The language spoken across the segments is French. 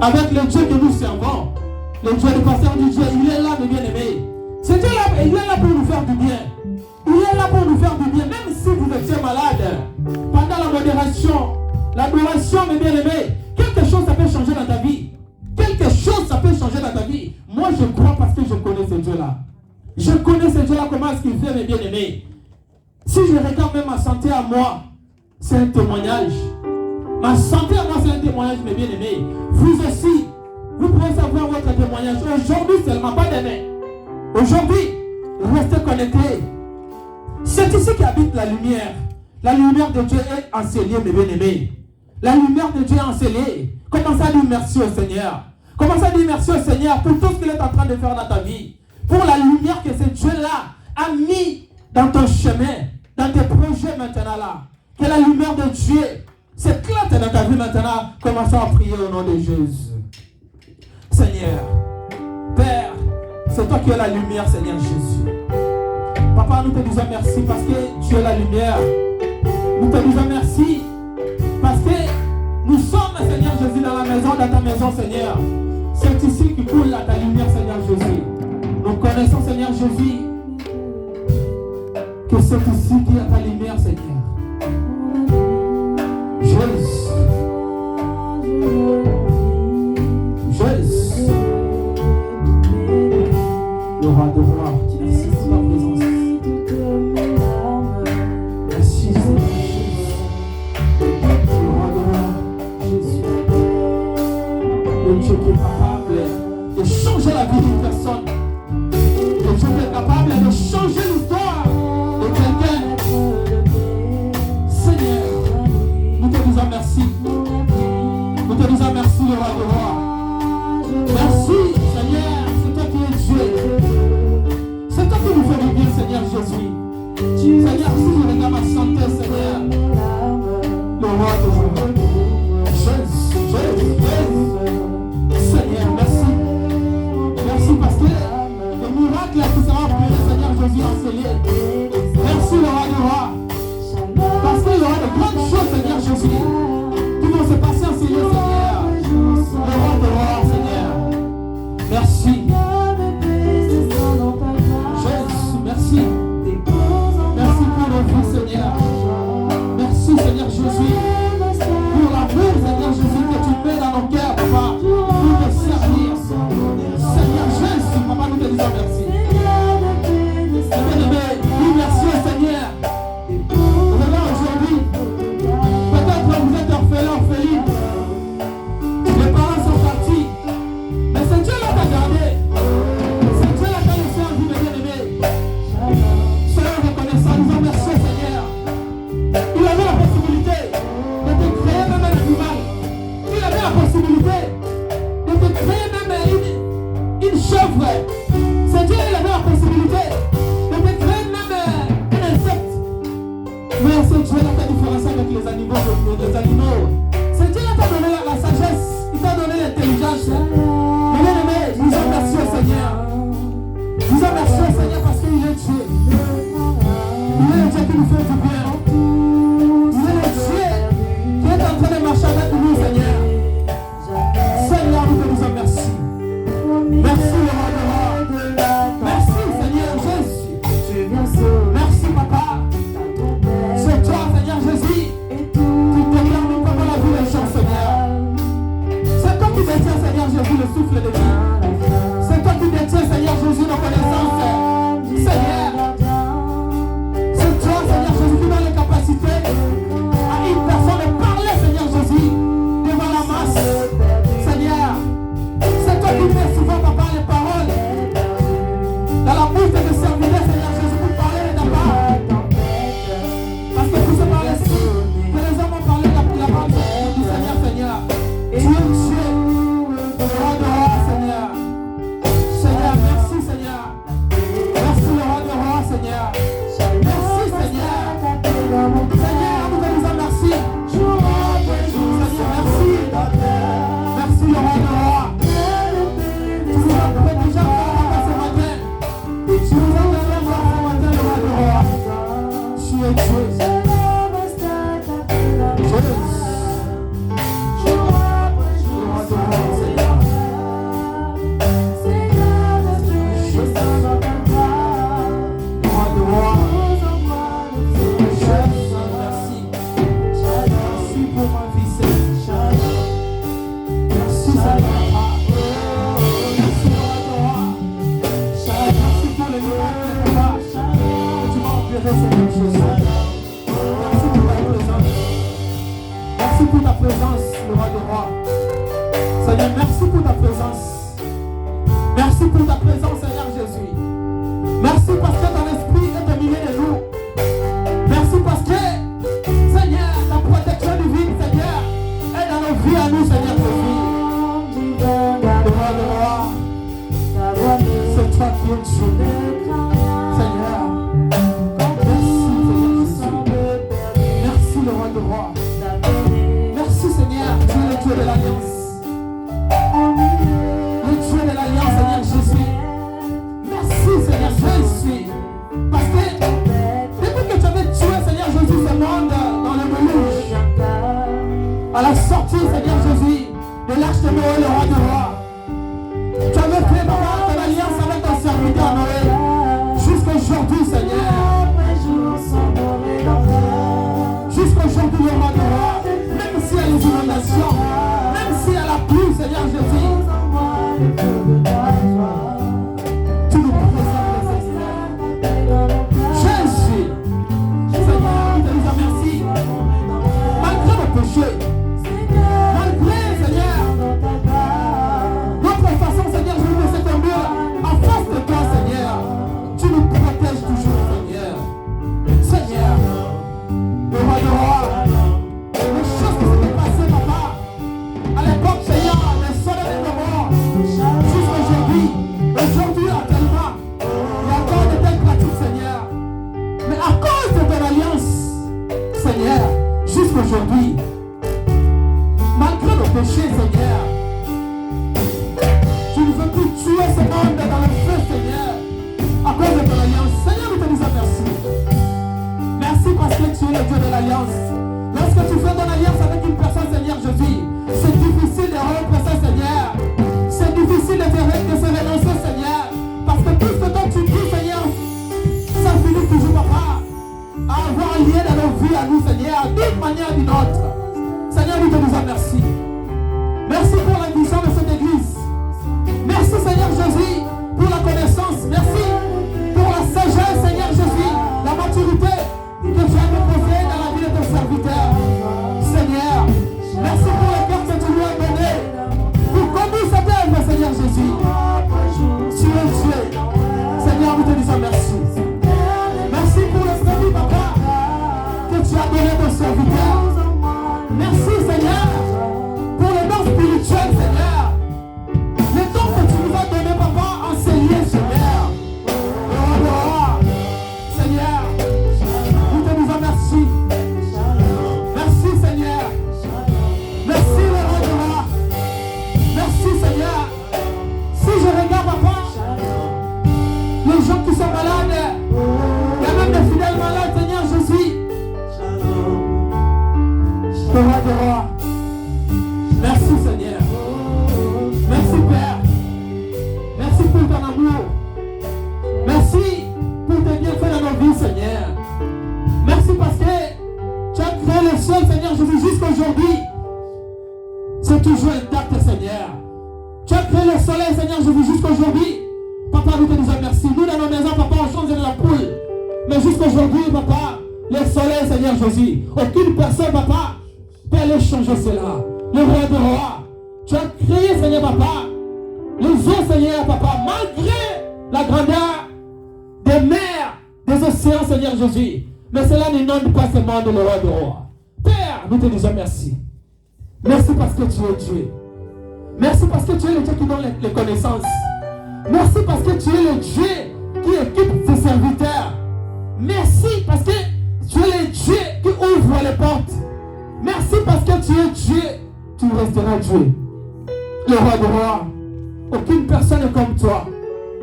avec le Dieu que nous servons, le Dieu du pasteur du Dieu, il est là, mes bien-aimés. Ce Dieu-là, il est là pour nous faire du bien. Il est là pour nous faire du bien, même si vous étiez malade. Pendant la modération, l'adoration, mes bien-aimés, quelque chose ça peut changer dans ta vie. Quelque chose ça peut changer dans ta vie. Moi, je crois parce que je connais ce Dieu-là. Je connais ce Dieu-là, comment est-ce qu'il fait, mes bien-aimés. Si je regarde même ma santé à moi, c'est un témoignage. Ma santé à moi, c'est un témoignage, mes bien-aimés. Vous aussi, vous pouvez savoir votre témoignage. Aujourd'hui seulement, pas demain. Aujourd'hui, restez connectés. C'est ici qu'habite la lumière. La lumière de Dieu est enseignée, mes bien-aimés. La lumière de Dieu est enseignée. Commence à dire merci au Seigneur. Commence à dire merci au Seigneur pour tout ce qu'il est en train de faire dans ta vie. Pour la lumière que ce Dieu-là a mis dans ton chemin, dans tes projets maintenant là. Que la lumière de Dieu s'éclate dans ta vie maintenant. Commençons à prier au nom de Jésus. Seigneur, Père, c'est toi qui es la lumière, Seigneur Jésus. Papa, nous te disons merci parce que tu es la lumière. Nous te disons merci parce que nous sommes, Seigneur Jésus, dans la maison, dans ta maison, Seigneur. C'est ici qui coule ta lumière, Seigneur Jésus. Nous connaissons, Seigneur Jésus, que c'est ici qu'il y a ta lumière, Seigneur. Jésus. Jésus. Le roi de roi, qui merci pour ta présence. Merci, Seigneur Jésus. Le roi de roi, Jésus. Le Dieu qui est capable de changer la vie d'une personne. Le Dieu qui est capable de changer l'histoire de quelqu'un. Seigneur, nous te disons merci. Nous te disons merci, le roi de roi. Merci, Seigneur, c'est toi qui es Dieu. C'est toi qui nous fais du bien, Seigneur Jésus. Seigneur, si je regarde ma santé, Seigneur, le roi de roi. Jésus, Jésus, Jésus. Seigneur, merci. Merci parce que le miracle qui sera opéré, Seigneur Jésus, enseigné. Merci, le roi de roi. Parce qu'il y aura de grandes choses, Seigneur Jésus, qui vont se passer en Seigneur, Seigneur. Le roi de roi, Seigneur. Merci. Jésus, merci. Merci pour nos vies, Seigneur. Merci, Seigneur Jésus, pour l'amour, Seigneur Jésus, que tu mets dans nos cœurs, Papa, pour te servir. Seigneur Jésus, Papa, nous te disons merci. Bien-aimé, oui, merci au Seigneur. Aujourd'hui, peut-être que vous êtes orphelin, orpheline. Les parents sont partis. Mais c'est Dieu là qui t'a gardé. C'est Dieu là qui a laissé en vie, mes bien-aimés. Soyons reconnaissants, nous en merci au Seigneur. Il avait la possibilité de te créer même un animal. Il avait la possibilité de te créer même une chèvre. C'est Dieu, il avait la possibilité de te créer même un insecte. Mais c'est Dieu là qui a différencié avec les animaux. C'est Dieu là qui t'a donné la sagesse. Il t'a donné l'intelligence. Mais bien aimé, nous en merci au Seigneur. Nous en merci au Seigneur parce qu'il est Dieu. Il est le Dieu qui nous fait du bien. Il est le Dieu qui est en train de marcher avec nous, Seigneur. Seigneur, nous te disons merci. Merci, le roi de roi. Merci, Seigneur Jésus. Merci, Papa. C'est toi, Seigneur Jésus, qui te permet comment la vie des gens, Seigneur. C'est toi qui détiens, Seigneur Jésus, le souffle de vie. C'est toi qui détiens, Seigneur Jésus, nos connaissances. Seigneur, c'est toi, Seigneur Jésus, qui donne les capacités à une personne de parler, Seigneur Jésus, devant la masse. Seigneur, c'est toi qui mets souvent, Papa, les paroles dans la bouche de tes serviteurs, Seigneur Jésus, pour parler de ta part. Parce que tout ce par ici, que les hommes ont parlé de la parole du Seigneur, Seigneur. Tu es Dieu, le roi de roi, Seigneur. Seigneur, merci, Seigneur. Merci, le roi de roi, Seigneur. Merci, Seigneur. Seigneur, nous te disons merci. Seigneur, merci. Merci, le roi de roi. Tu nous as fait déjà faire ce matin. Tu nous as fait faire ce matin, le roi de roi. Tu es Dieu. Jésus. Le roi de roi, Seigneur. Merci pour ta présence, le roi des rois. Seigneur, merci pour ta présence. Merci pour ta présence, Seigneur Jésus. Merci parce que ton esprit est au milieu de nous. Merci parce que, Seigneur, ta protection divine, Seigneur, est dans nos vies à nous, Seigneur Jésus. Le roi des rois, c'est toi qui es Dieu. Seigneur, merci, Seigneur Jésus. Merci, le roi des rois. Merci, Seigneur, tu es le Dieu de l'alliance. Le Dieu de l'alliance, Seigneur Jésus. Merci, Seigneur, je suis. Parce que depuis que tu avais tué, Seigneur Jésus, ce monde dans le mélange, à la sortie, Seigneur Jésus, de l'arche de Noé, le roi des rois, tu avais fait ton alliance avec ton serviteur Noé. Jusqu'à aujourd'hui, Seigneur. Jusqu'à aujourd'hui, le roi des rois. Même s'il y a les inondations, même s'il y a la pluie, Seigneur Jésus, tu nous présentes, Seigneur. Jésus, Seigneur, nous te disons merci. Malgré nos péchés, malgré, Seigneur, notre façon, Seigneur, Jésus, de se tomber en face de toi, Seigneur, tu nous protèges toujours, Seigneur. Seigneur, le roi des rois, les choses qui s'étaient passées, papa, à l'époque, Seigneur, les soleils de mort, jusqu'à aujourd'hui, actuellement, il y a encore de telles pratiques, Seigneur. Mais à cause de ton alliance, Seigneur, jusqu'aujourd'hui, malgré nos péchés, Seigneur, tu ne veux plus tuer ce monde dans le feu, Seigneur, à cause de ton alliance. Seigneur, nous te disons merci. Merci parce que tu es le Dieu de l'alliance. Lorsque tu fais ton alliance avec une personne, Seigneur Jésus, c'est difficile de rompre ça, Seigneur. C'est difficile de se renoncer, Seigneur. Parce que tout ce dont tu dis, Seigneur, ça finit toujours, papa, à avoir lié dans nos vies à nous, Seigneur, d'une manière ou d'une autre. Seigneur, nous te disons merci. Merci pour la vision de cette église. Merci, Seigneur Jésus, pour la connaissance. Merci pour la sagesse, Seigneur Jésus, la maturité que tu as déposée dans la vie de ton serviteur. Seigneur, merci pour le cœur que tu lui as donné pour conduire cette œuvre, Seigneur Jésus. Tu es Dieu. Seigneur, nous te disons merci. Merci pour le salut, papa, que tu as donné ton serviteur. Merci, Seigneur, pour le don spirituel, Seigneur. Le don que tu nous as donné, papa, enseigné, Seigneur. Seigneur, nous te disons merci. Merci, Seigneur. Merci, le roi des rois. Merci, Seigneur. Si je regarde, papa, les gens qui sont malades, il y a même des fidèles malades, Seigneur Jésus. Le roi des rois. Merci, Seigneur. Merci, Père. Merci pour ton amour. Merci pour tes bienfaits dans nos vies, Seigneur. Merci parce que tu as créé le sol, Seigneur Jésus, jusqu'aujourd'hui. C'est toujours intact, Seigneur. Tu as créé le soleil, Seigneur Jésus, jusqu'aujourd'hui. Papa, nous te disons merci. Nous, dans nos maisons, papa, on change de l'ampoule. Mais jusqu'aujourd'hui, papa, le soleil, Seigneur Jésus, aucune personne, papa, peut aller changer cela. Le roi des rois, tu as créé, Seigneur, papa, les eaux, Seigneur, papa, malgré la grandeur des mers, des océans, Seigneur Jésus. Mais cela n'inonde pas ce monde, le roi des rois. Père, nous te disons merci. Merci parce que tu es Dieu. Merci parce que tu es le Dieu qui donne les connaissances. Merci parce que tu es le Dieu qui équipe ses serviteurs. Merci parce que tu es le Dieu qui ouvre les portes. Merci parce que tu es Dieu. Tu resteras Dieu. Le roi des rois. Aucune personne n'est comme toi.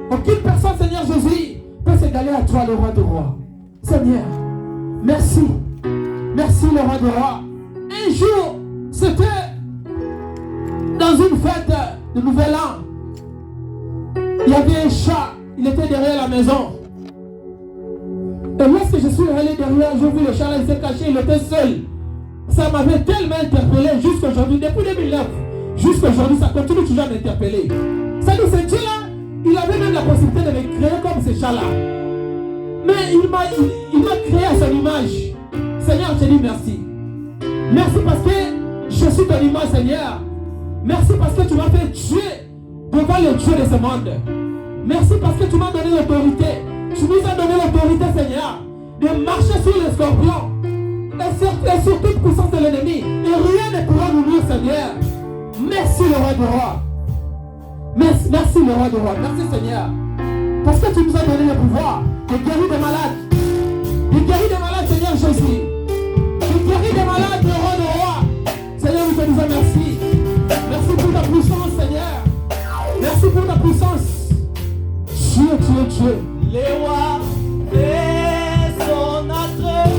Aucune personne, Seigneur Jésus, peut s'égaler à toi, le roi des rois. Seigneur, merci. Merci, le roi des rois. Un jour, c'était dans une fête de Nouvel An. Il y avait un chat, il était derrière la maison. Et lorsque je suis allé derrière, j'ai vu le chat là, il s'est caché, il était seul. Ça m'avait tellement interpellé jusqu'aujourd'hui, depuis 2009. Jusqu'aujourd'hui, ça continue toujours à m'interpeller. C'est-à-dire, ce Dieu-là, il avait même la possibilité de me créer comme ce chat-là. Mais il m'a créé à son image. Seigneur, je te dis merci. Merci parce que je suis ton image, Seigneur. Merci parce que tu m'as fait tuer devant le Dieu de ce monde. Merci parce que tu m'as donné l'autorité. Tu nous as donné l'autorité, Seigneur, de marcher sur les scorpions et sur toute puissance de l'ennemi. Et rien ne pourra nous nuire, Seigneur. Merci le roi du roi. Merci le roi du roi. Merci, Seigneur. Parce que tu nous as donné le pouvoir de guérir des malades. De guérir des malades, Seigneur Jésus. De guérir des malades, le roi du roi. Seigneur, nous te disons merci. Merci pour ta puissance, Seigneur. Merci pour ta puissance. Dieu. Les rois et son attrait.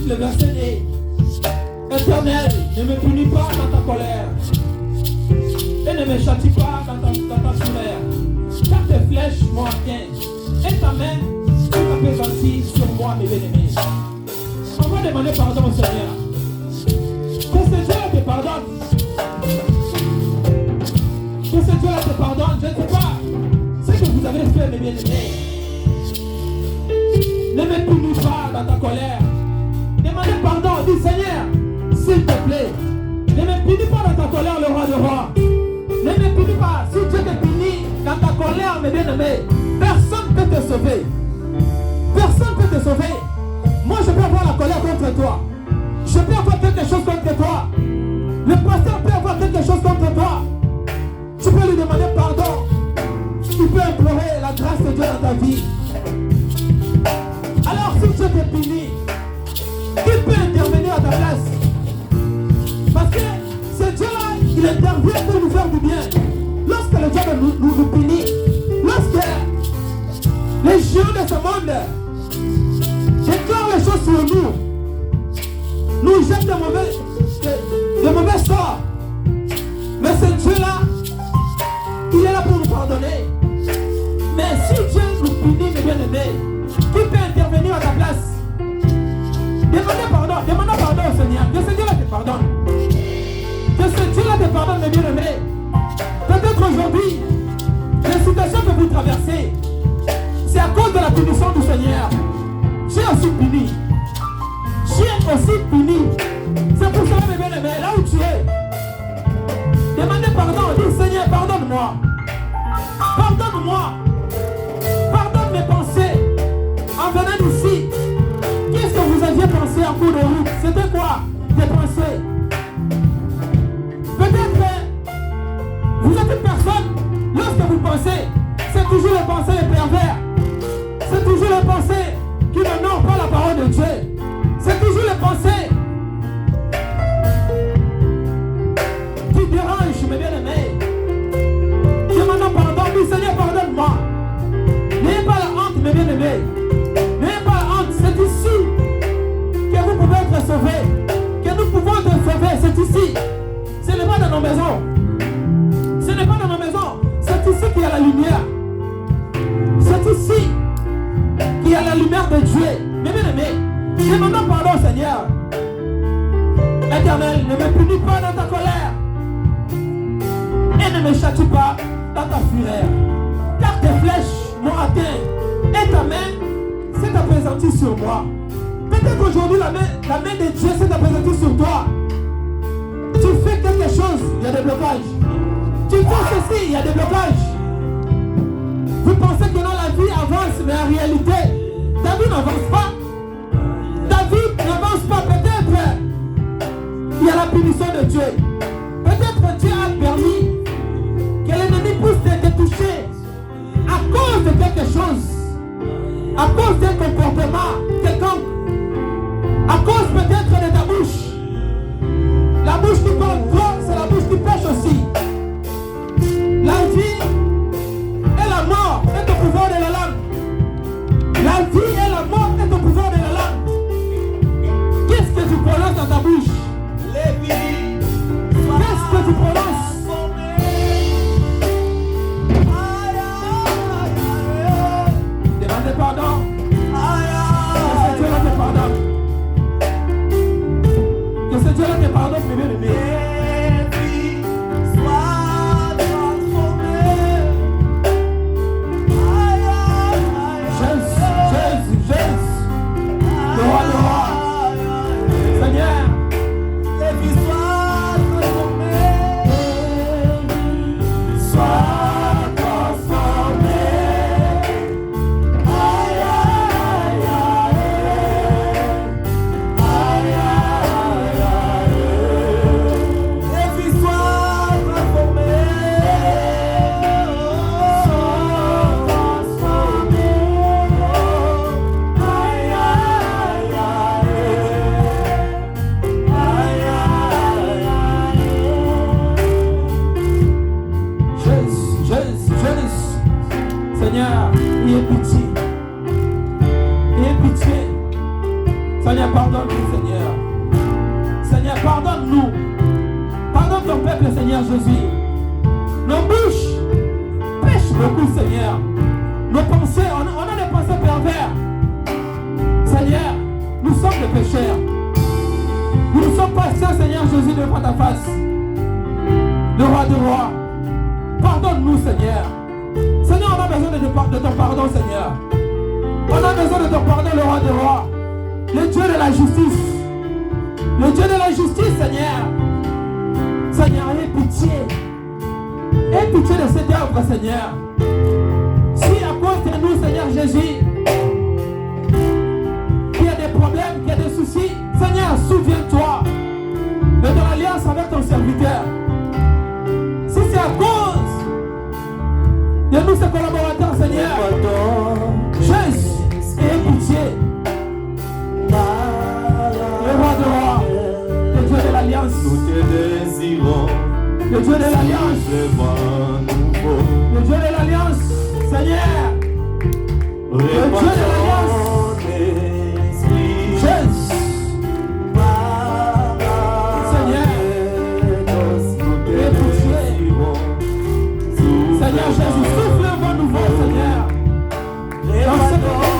Le verset est: Éternel, ne me punis pas dans ta colère et ne me châtie pas dans ta fureur, car tes flèches m'ont atteint et ta main est apaisée sur moi, mes bien-aimés. On va demander pardon au Seigneur. Que ce Dieu te pardonne. Que ce Dieu te pardonne. Je ne sais pas ce que vous avez fait, mes bien-aimés. Ne me punis pas dans ta colère. Demandez pardon, dis Seigneur, s'il te plaît, ne me punis pas dans ta colère, le roi de roi. Ne me punis pas. Si Dieu te punit dans ta colère, mes bien-aimés, personne ne peut te sauver. Personne ne peut te sauver. Moi, je peux avoir la colère contre toi. Je peux avoir quelque chose contre toi. Le pasteur peut avoir quelque chose contre toi. Tu peux lui demander pardon. Tu peux implorer la grâce de Dieu dans ta vie. Alors, si Dieu te punit, il peut intervenir à ta place. Parce que ce Dieu-là, il intervient pour nous faire du bien. Lorsque le diable nous punit, lorsque les géants de ce monde déclarent les choses sur nous, nous jettent de mauvais sorts. Mais ce Dieu-là, il est là pour nous pardonner. Mais si Dieu nous punit, mes bien-aimés, qui peut intervenir à ta place? Demandez pardon au Seigneur. Que ce Dieu-là te pardonne. Que ce Dieu-là te pardonne, mes bien-aimés. Peut-être aujourd'hui, les situations que vous traversez, c'est à cause de la punition du Seigneur. J'ai aussi puni. J'ai aussi puni. C'est pour cela, mes bien-aimés, là où tu es, demandez pardon. Dis Seigneur, pardonne-moi. Pardonne-moi. Pardonne mes pensées en venant d'ici. Qu'est-ce que vous aviez pensé en cours de route? C'était quoi? Des pensées. toujours les pensées pervers. C'est toujours les pensées qui n'honorent pas la parole de Dieu. C'est toujours les pensées qui dérangent, mes bien-aimés. Demandons pardon, oui Seigneur, pardonne-moi. N'ayez pas la honte, mes bien-aimés. N'ayez pas la honte, c'est ici que vous pouvez être sauvés. Que nous pouvons être sauvés, c'est ici. Ce n'est pas dans nos maisons. Ce n'est pas dans nos maisons. C'est ici qu'il y a la lumière. C'est ici qu'il y a la lumière de Dieu. Mes bien-aimés, demandons pardon, Seigneur. Éternel, ne me punis pas dans ta colère. Et ne me châtie pas dans ta fureur. Car tes flèches m'ont atteint. Et ta main s'est apaisantie sur moi. Peut-être qu'aujourd'hui, la main de Dieu s'est apaisantie sur toi. Tu fais quelque chose, il y a des blocages. Tu fais ceci, il y a des blocages. Vous pensez que non, la vie avance, mais en réalité, ta vie n'avance pas. Ta vie n'avance pas. Peut-être il y a la punition de Dieu. Peut-être Dieu a permis que l'ennemi puisse te toucher à cause de quelque chose, à cause d'un comportement quelconque, à cause peut-être de ta bouche. La bouche qui parle trop, c'est la bouche qui pêche aussi. La vie et la mort est au pouvoir de la langue. La vie et la mort est au pouvoir de la langue. Qu'est-ce que tu prononces dans ta bouche? Qu'est-ce que tu prononces? Demandez pardon. Que ce Dieu-là te pardonne. Que ce Dieu-là te pardonne, mes bien-aimés. Seigneur, ayez pitié. Ayez pitié. Seigneur, pardonne-nous, Seigneur. Seigneur, pardonne-nous. Pardonne ton peuple, Seigneur Jésus. Nos bouches pêchent beaucoup, Seigneur. Nos pensées, on a des pensées pervers. Seigneur, nous sommes des pécheurs. Nous ne sommes pas saints, Seigneur Jésus, devant ta face. Le roi des rois. Pardonne-nous, Seigneur. Seigneur, on a besoin de ton pardon, Seigneur. On a besoin de ton pardon, le roi des rois. Le Dieu de la justice. Le Dieu de la justice, Seigneur. Seigneur, aie pitié. Aie pitié de cette œuvre, Seigneur. Si à cause de nous, Seigneur Jésus, qu'il y a des problèmes, qu'il y a des soucis, Seigneur, souviens-toi de ton alliance avec ton serviteur. Si c'est à cause de nous, ces collaborateurs, Seigneur, Jésus, aie pitié. Le roi de roi, le Dieu de l'alliance, Nous te désirons, le Dieu de l'alliance, le Dieu de l'alliance, Seigneur, le Dieu de l'alliance, Jésus, Seigneur, aie pitié. Seigneur Jésus, souffle un vent nouveau, Seigneur, dans cette église.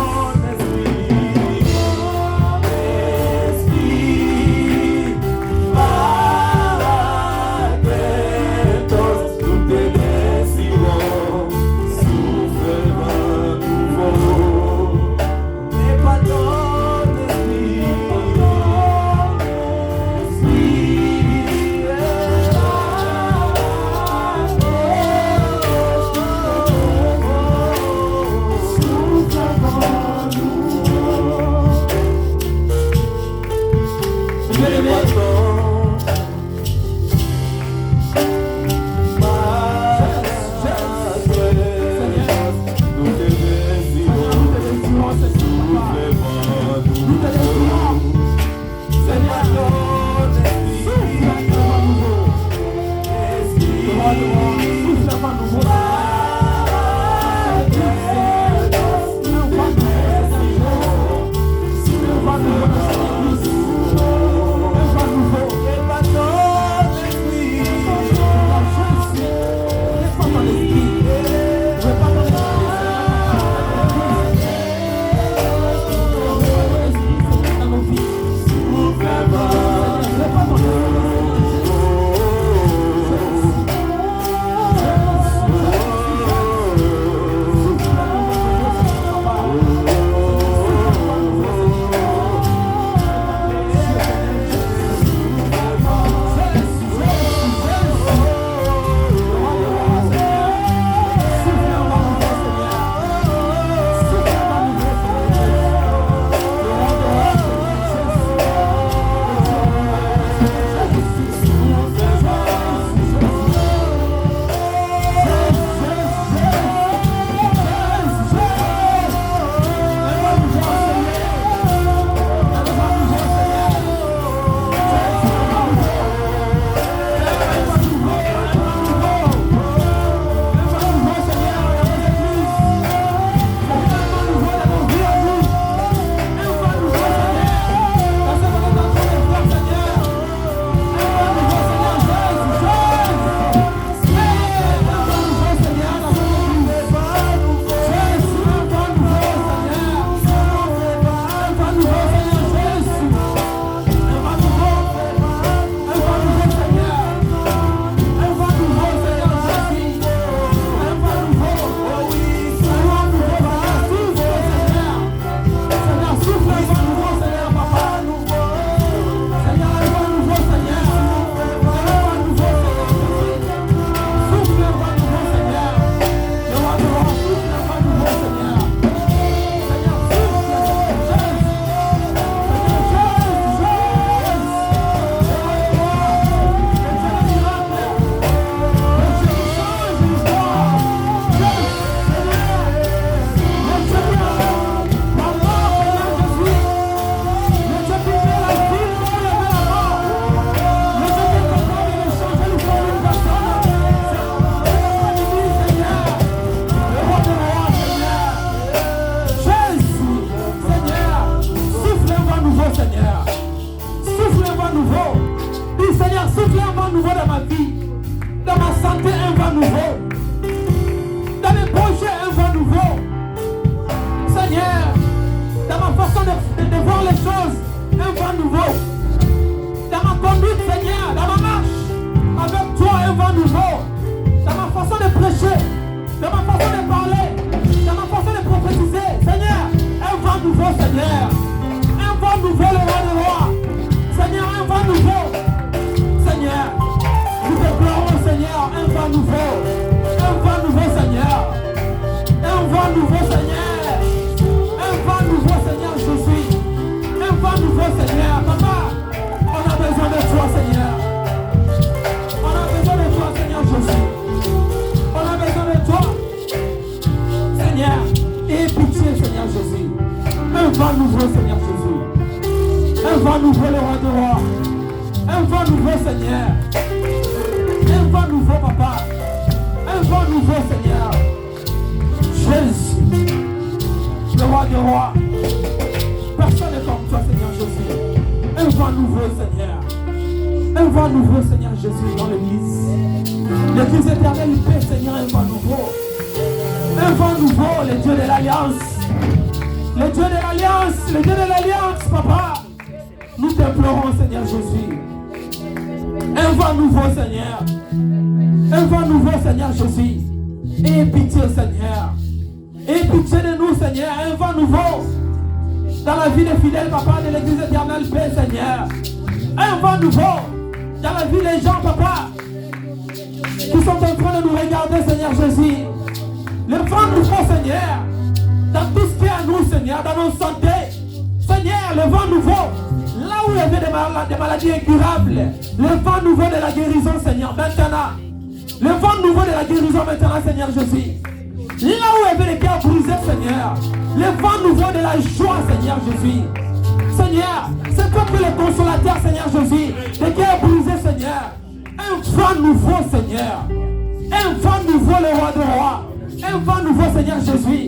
Un vent nouveau, le roi de rois. Un vent nouveau, Seigneur Jésus.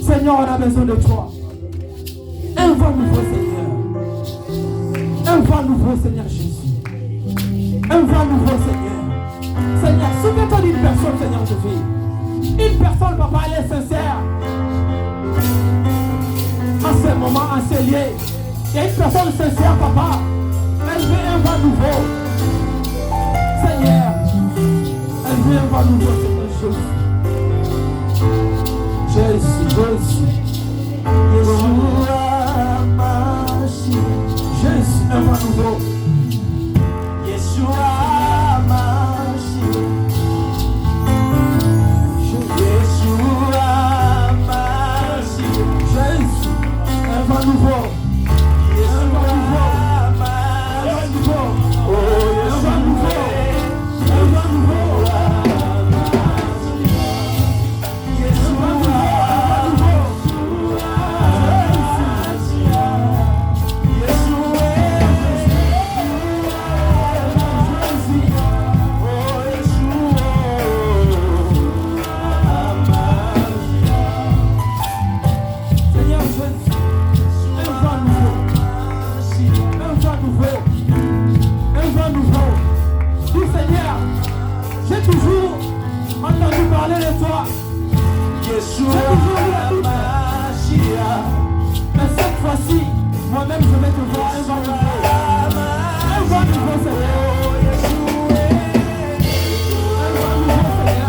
Seigneur, on a besoin de toi. Un vent nouveau, Seigneur. Un vent nouveau, Seigneur Jésus. Un vent nouveau, Seigneur. Seigneur, souviens-toi d'une personne, Seigneur Jésus. Une personne, papa, elle est sincère. En ce moment, en ce lieu, il y a une personne sincère, papa. Elle veut un vent nouveau. Seigneur, elle veut un vent nouveau, Seigneur Jésus. Jésus, Jésus. Yeshua, Mashiach. Jésus, un vent nouveau. Yeshua, Mashiach. Yeshua, Mashiach. Jésus, un vent nouveau. Un vent nouveau. Un vent nouveau. Oh, un vent nouveau. Un vent nouveau. Parler de toi, Yeshua, Mashiach. Mais cette fois-ci, moi-même je vais te voir un vent nouveau. Un vent nouveau, Seigneur. Un vent nouveau, Seigneur.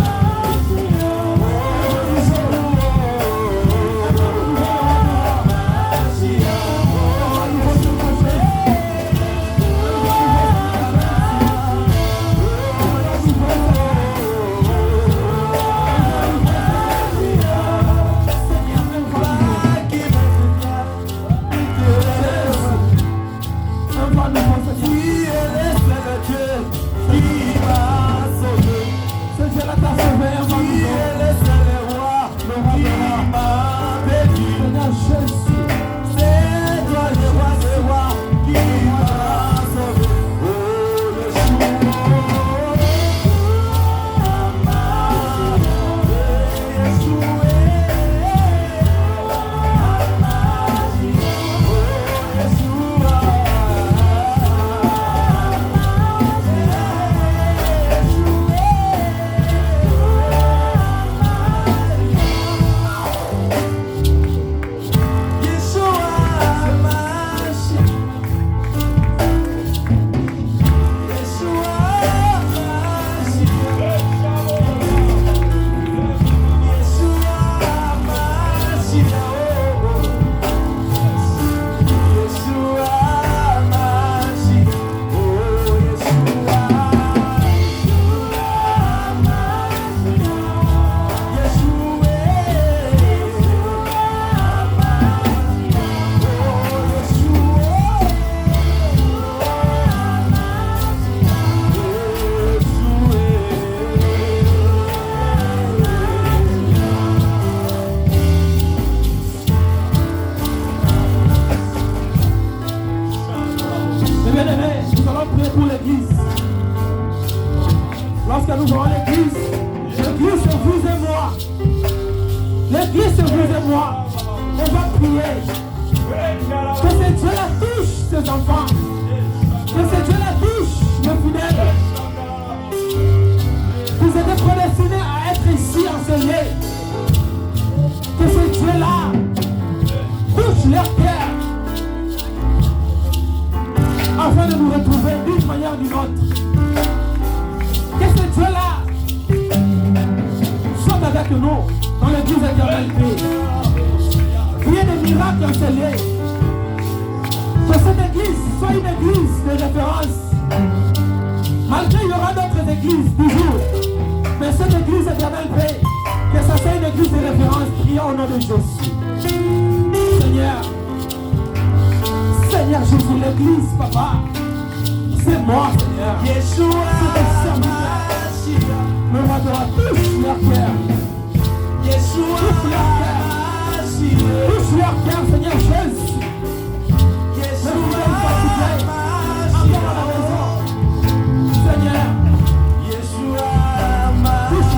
Touche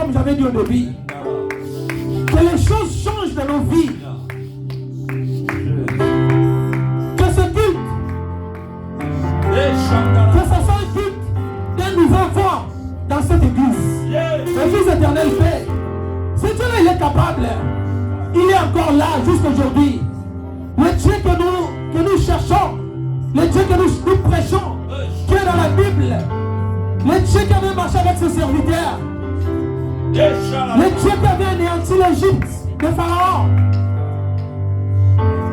comme j'avais dit au début. Que les choses changent dans nos vies. Que ce culte, que ce soit un culte d'un nouveau vent dans cette église. Le Fils éternel fait. Ce Dieu-là, il est capable. Il est encore là jusqu'aujourd'hui. Le Dieu que nous cherchons, le Dieu que nous prêchons, qui est dans la Bible, le Dieu qui avait marché avec ses serviteurs, le Dieu qui avait anéanti l'Égypte de Pharaon,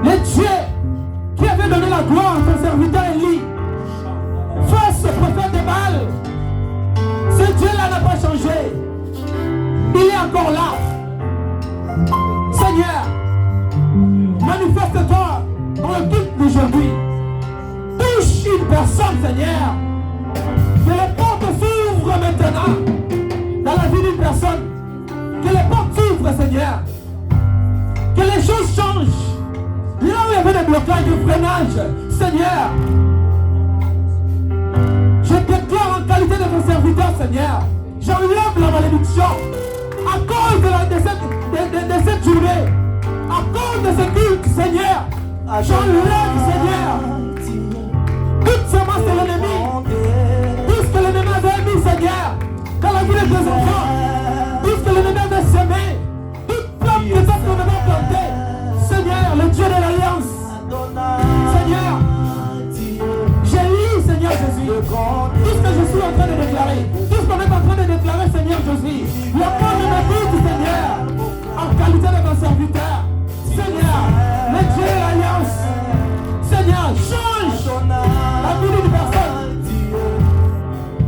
le Dieu qui avait donné la gloire à son serviteur Élie face au prophète de Baal. Ce Dieu-là n'a pas changé. Il est encore là. Seigneur, manifeste-toi dans le culte d'aujourd'hui. Touche une personne, Seigneur. Que les portes s'ouvrent maintenant dans la vie d'une personne. Que les portes s'ouvrent, Seigneur. Que les choses changent. Là où il y avait des blocages de freinage, Seigneur, je déclare en qualité de ton serviteur, Seigneur, j'enlève la malédiction à cause de cette journée, à cause de ce culte, Seigneur. J'enlève, Seigneur, toute semence de l'ennemi, tout ce que l'ennemi avait mis, Seigneur, dans la vie de tes enfants, tout ce que l'ennemi avait semé, toute plante que cet ennemi a plantée, Seigneur, le Dieu de l'Alliance, Seigneur, j'ai lu, Seigneur Jésus, tout ce que je suis en train de déclarer, tout ce qu'on est en train de déclarer, Seigneur Jésus, la porte de ma vie, Seigneur, en qualité de ton serviteur, Seigneur, le Dieu de l'Alliance, Seigneur, change la vie d'une personne,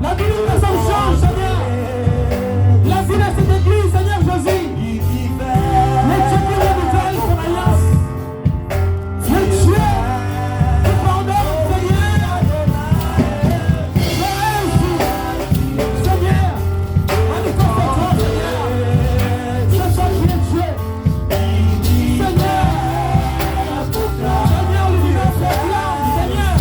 la vie d'une personne change, Seigneur, la vie de cette église, Seigneur Jésus, le Dieu qui renouvelle son alliance, le Dieu qui pardonne, Seigneur, Seigneur, manifeste-toi, Seigneur, ce soir qui est Dieu, Seigneur, l'univers s'acclame, Seigneur.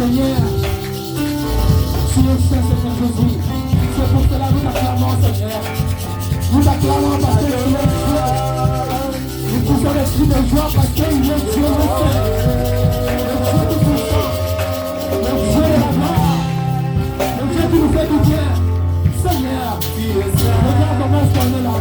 Seigneur, tu es saint, Seigneur Jésus. C'est pour cela que nous t'acclamons, Seigneur. Nous t'acclamons parce que tu es Dieu. Nous poussons l'esprit de joie parce qu'il est Dieu, le Saint. Le Dieu tout-puissant. Le Dieu de la gloire. Le Dieu qui nous fait du bien. Seigneur, regarde comment est-ce qu'on est là.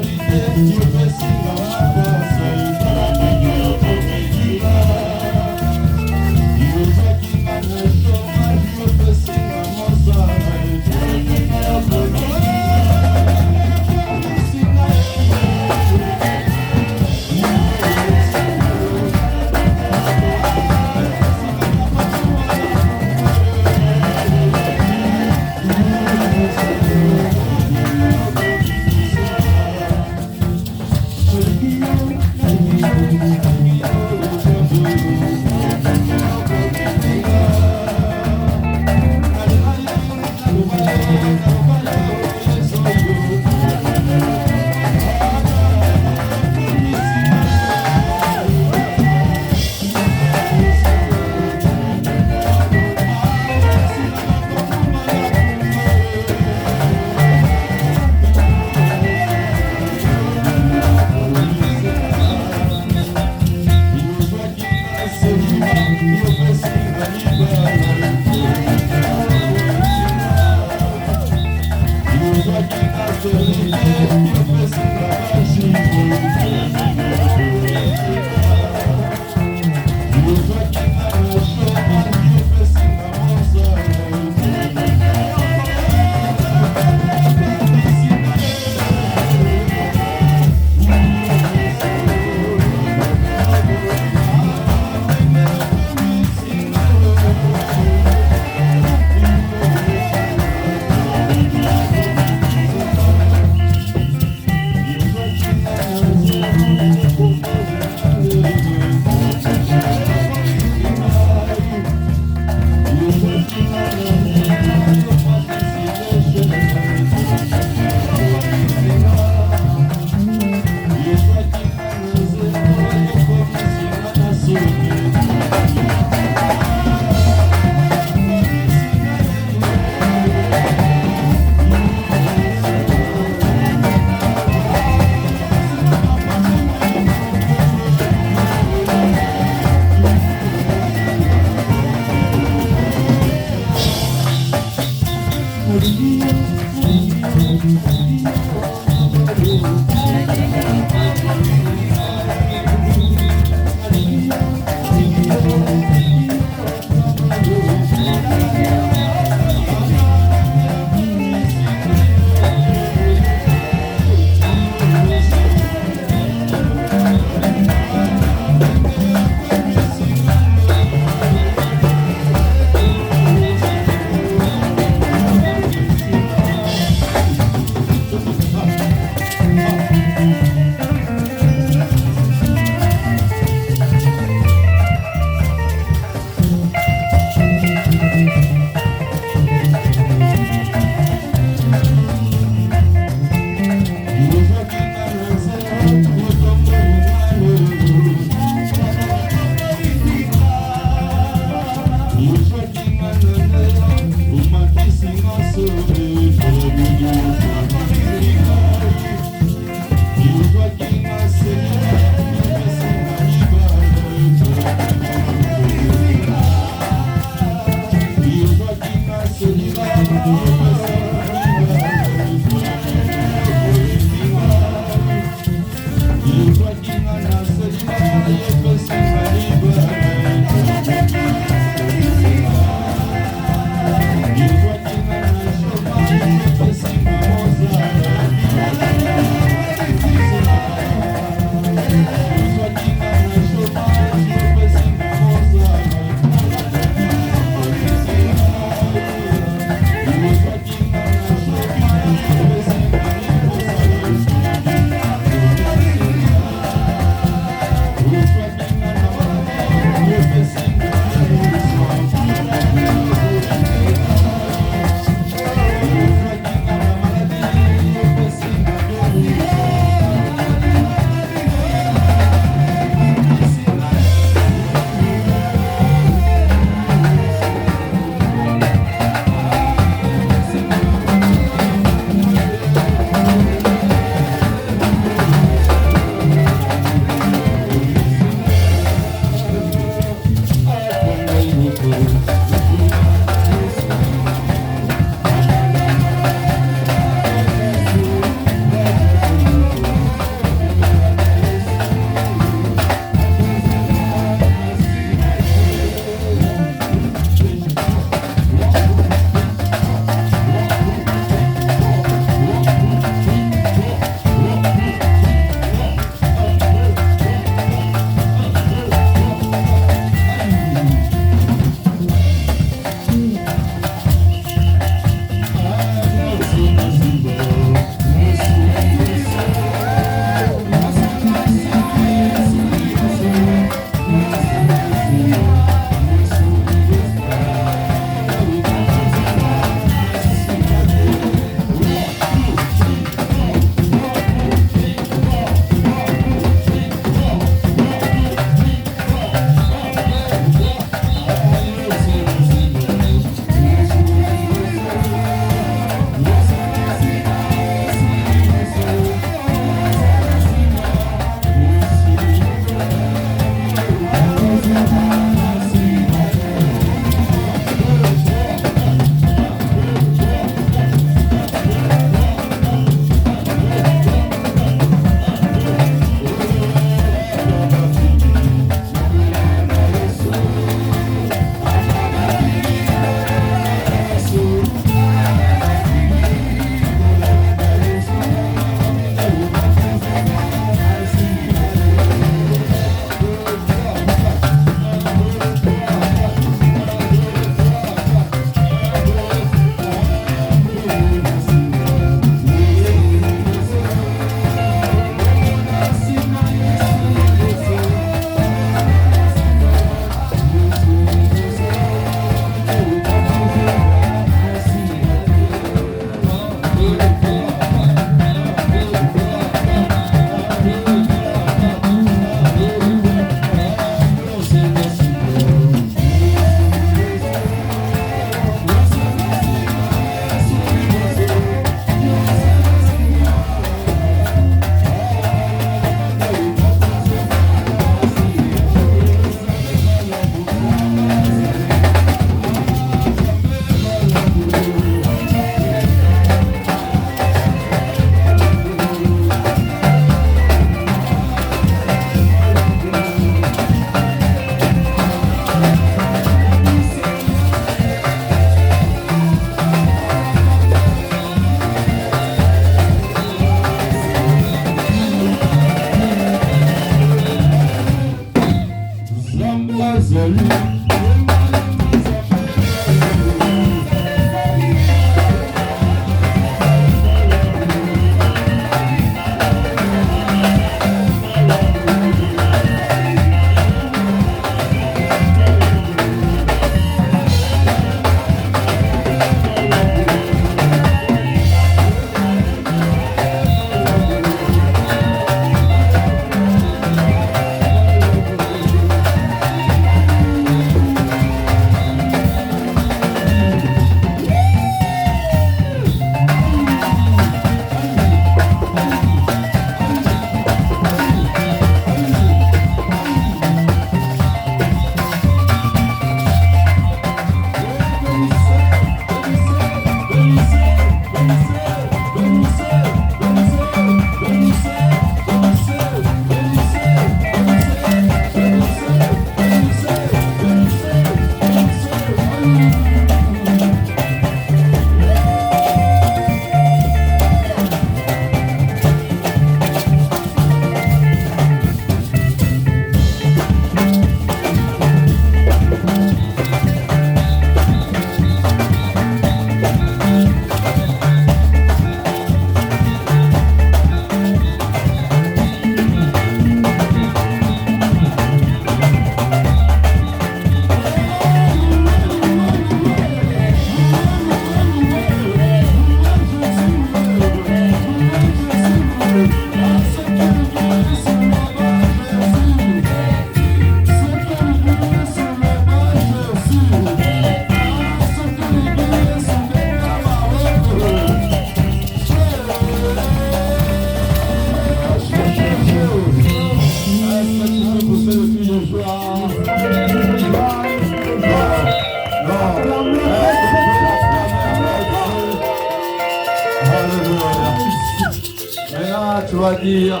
tu vas dire,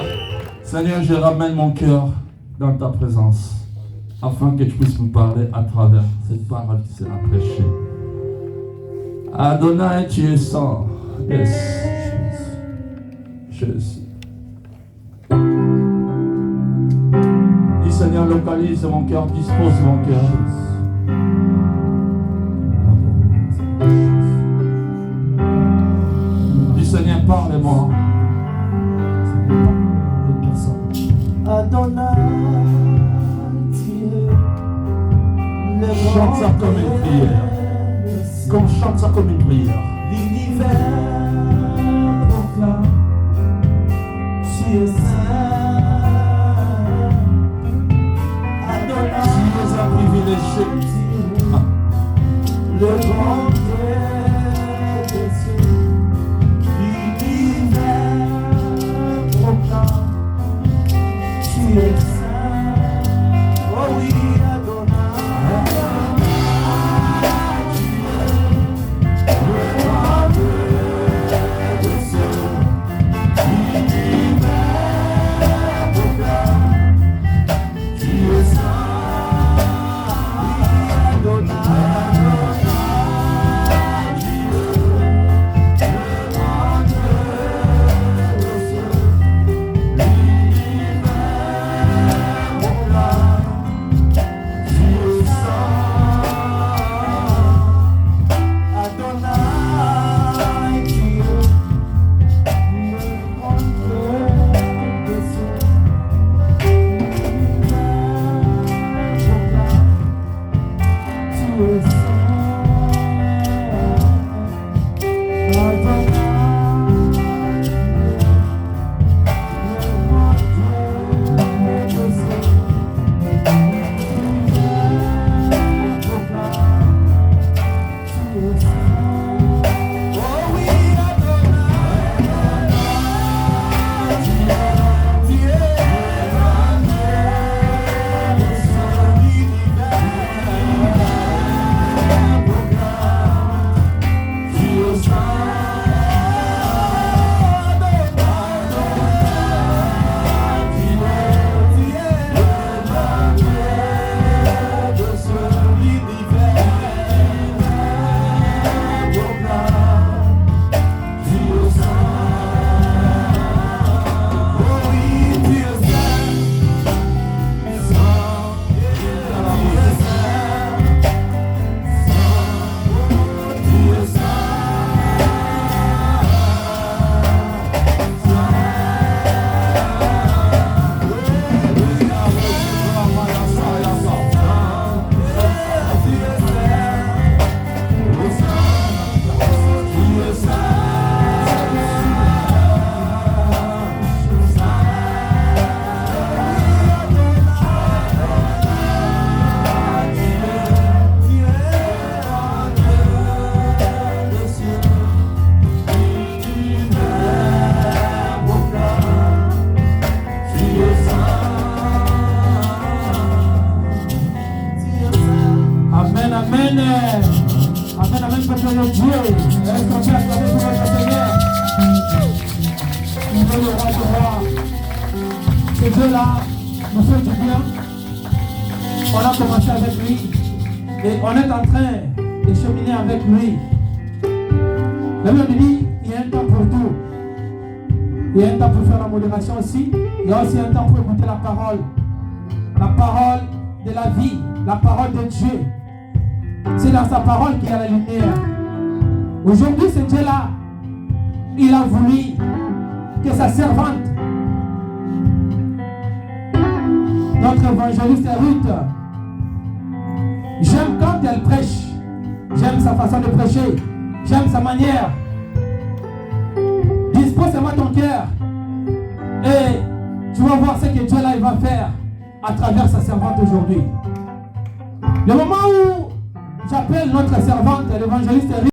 Seigneur, je ramène mon cœur dans ta présence, afin que tu puisses me parler à travers cette parole qui sera prêchée. Adonai, tu es saint. Yes. Jésus. Dis, Seigneur, localise mon cœur, dispose mon cœur. Dis, Seigneur, parle-moi. Adonai, chante ça comme une prière. Qu'on chante ça comme une prière. L'univers proclame, tu es saint. Adonai, Tu es un privilégié. le grand Dieu des cieux. L'univers proclame, tu es saint. Oh oui, Adonai. Aussi, il y a aussi un temps pour écouter la parole de la vie, la parole de Dieu. C'est dans sa parole qu'il y a la lumière. Aujourd'hui, ce Dieu-là, il a voulu que sa servante, notre évangéliste Ruth, j'aime quand elle prêche, j'aime sa façon de prêcher, j'aime sa manière. Dispose-moi ton cœur. Et tu vas voir ce que Dieu là il va faire à travers sa servante aujourd'hui. Le moment où j'appelle notre servante, l'évangéliste